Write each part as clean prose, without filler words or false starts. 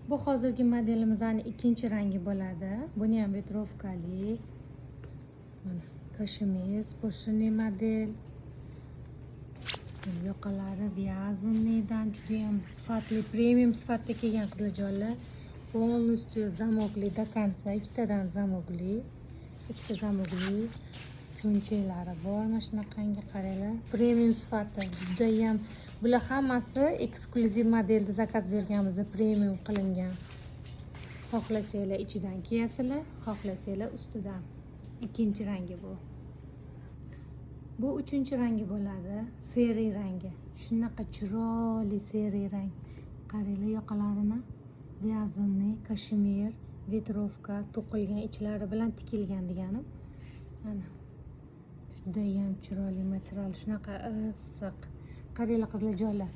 Bu hozirgi modelimizning ikkinchi rangi bo'ladi. Buni ham vetrovkali. Mana kashmir sportshniy model. Yoqalari vyazannidan juda ham sifatli, premium sifatda kelgan qiziljonlar. Полностью zamokli до конца, ikkitadan zamokli. Ikkita zamokli cho'nchaklari bor. Mana shunaqangi qaranglar. Premium sifatda juda ham bular hammasi eksklyuziv modelda zakaz berganmiz, premium qilingan. Xohlasanglar ichidan kiyasizlar, xohlasanglar ustidan. Ikkinchi rangi bu. Bu uchinchi rangi bo'ladi, seriy rangi. Shunaqa chiroyli seriy rang. Qaranglar yoqalarini vyazanniy, kashmir, vetrovka to'qilgan ichlari bilan tikilgan deganim. Mana juda ham chiroyli material, shunaqa issiq. Qaranglar qizlarjonlar.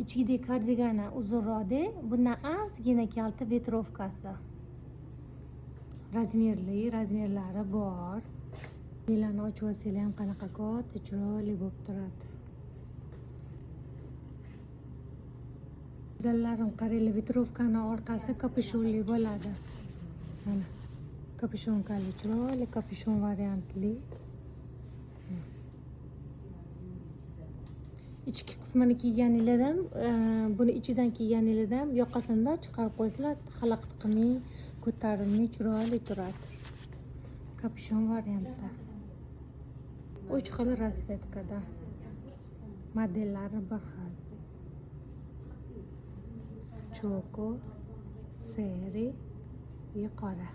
Ichidagi kardigani uzunroqda, bundan ozgina kalta vetrovkasi. Razmerlari bor. E'lonni ochib olsanglar ham qanaqa katta chiroyli bo'lib turadi. Zallarim qaranglar, vetrovkani orqasi kapushonli bo'ladi. Mana kapushonkali chiroyli kapushon variantli. Ichki qismini kiyganingizda ham, buni ichidan kiyganingizda ham yoqasini chiqarib qo'ysizlar, xalaqit qilmay, ko'tarilmay chiroyli turadi. Kapushon variantda. 3 xil rasvetkada. Modellari bir xil. Choko, seri, qora.